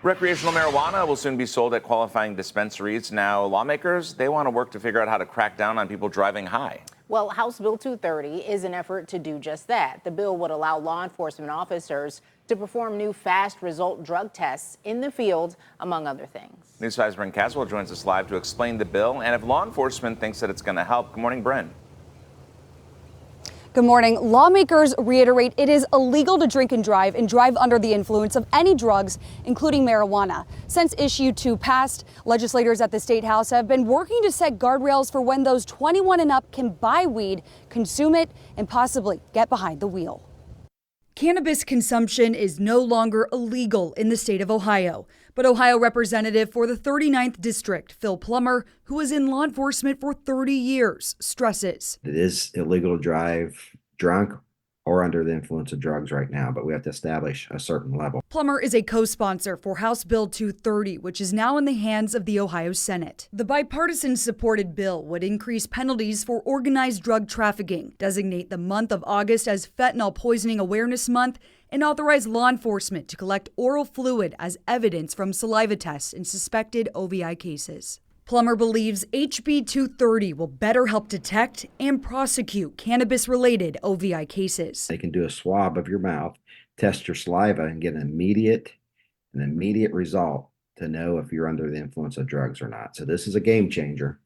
Recreational marijuana will soon be sold at qualifying dispensaries. Now, lawmakers, they want to work to figure out how to crack down on people driving high. Well, House Bill 230 is an effort to do just that. The bill would allow law enforcement officers to perform new fast result drug tests in the field, among other things. News 5's Bryn Caswell joins us live to explain the bill and if law enforcement thinks that it's going to help. Good morning, Bryn. Good morning. Lawmakers reiterate it is illegal to drink and drive under the influence of any drugs, including marijuana. Since issue 2 passed, legislators at the State House have been working to set guardrails for when those 21 and up can buy weed, consume it, and possibly get behind the wheel. Cannabis consumption is no longer illegal in the state of Ohio. But Ohio Representative for the 39th District, Phil Plummer, who was in law enforcement for 30 years, stresses it is illegal to drive drunk or under the influence of drugs right now, but we have to establish a certain level. Plummer is a co-sponsor for House Bill 230, which is now in the hands of the Ohio Senate. The bipartisan supported bill would increase penalties for organized drug trafficking, designate the month of August as Fentanyl Poisoning Awareness Month, and authorize law enforcement to collect oral fluid as evidence from saliva tests in suspected OVI cases. Plummer believes HB 230 will better help detect and prosecute cannabis-related OVI cases. They can do a swab of your mouth, test your saliva, and get an immediate result to know if you're under the influence of drugs or not. So this is a game changer.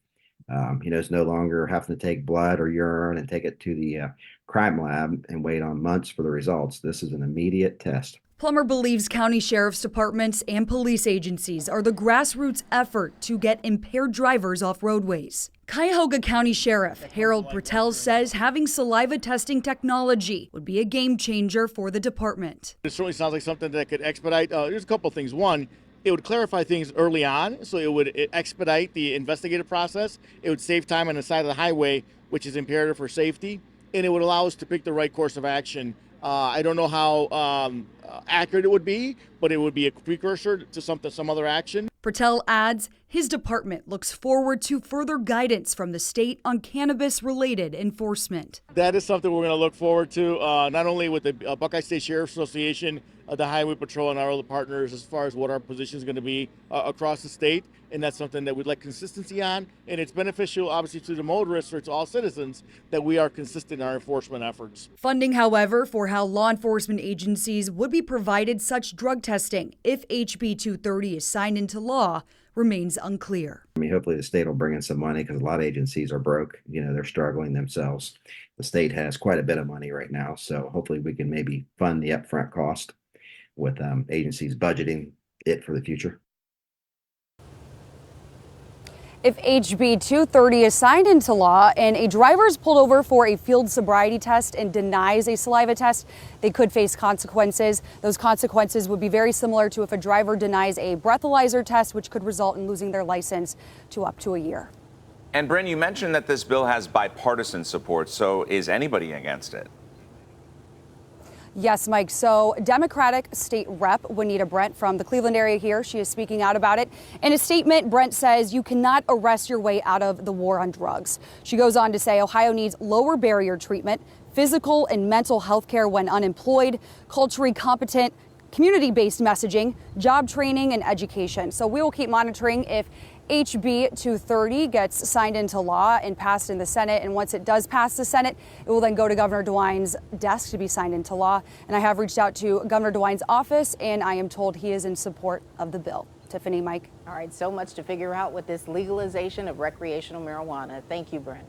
It's no longer having to take blood or urine and take it to the crime lab and wait on months for the results. This is an immediate test. Plummer believes county sheriff's departments and police agencies are the grassroots effort to get impaired drivers off roadways. Cuyahoga County Sheriff Harold Pertel says having saliva testing technology would be a game changer for the department. It certainly sounds like something that could expedite. There's a couple of things. One, it would clarify things early on, so it would expedite the investigative process. It would save time on the side of the highway, which is imperative for safety, and it would allow us to pick the right course of action. I don't know how accurate it would be, but it would be a precursor to some other action. Pertel adds his department looks forward to further guidance from the state on cannabis-related enforcement. That is something we're going to look forward to, not only with the Buckeye State Sheriff's Association, the Highway Patrol, and our other partners as far as what our position is going to be across the state. And that's something that we'd like consistency on. And it's beneficial, obviously, to the motorists or to all citizens that we are consistent in our enforcement efforts. Funding, however, for how law enforcement agencies would be provided such drug testing if HB 230 is signed into law remains unclear. Hopefully the state will bring in some money because a lot of agencies are broke. They're struggling themselves. The state has quite a bit of money right now. So hopefully we can maybe fund the upfront cost with agencies budgeting it for the future. If HB 230 is signed into law and a driver is pulled over for a field sobriety test and denies a saliva test, they could face consequences. Those consequences would be very similar to if a driver denies a breathalyzer test, which could result in losing their license to up to a year. And Bryn, you mentioned that this bill has bipartisan support, so is anybody against it? Yes, Mike. So Democratic State Rep Juanita Brent from the Cleveland area here, she is speaking out about it. In a statement, Brent says you cannot arrest your way out of the war on drugs. She goes on to say Ohio needs lower barrier treatment, physical and mental health care when unemployed, culturally competent, community-based messaging, job training, and education. So we will keep monitoring if HB 230 gets signed into law and passed in the Senate. And once it does pass the Senate, it will then go to Governor DeWine's desk to be signed into law. And I have reached out to Governor DeWine's office, and I am told he is in support of the bill. Tiffany, Mike. All right, so much to figure out with this legalization of recreational marijuana. Thank you, Brent.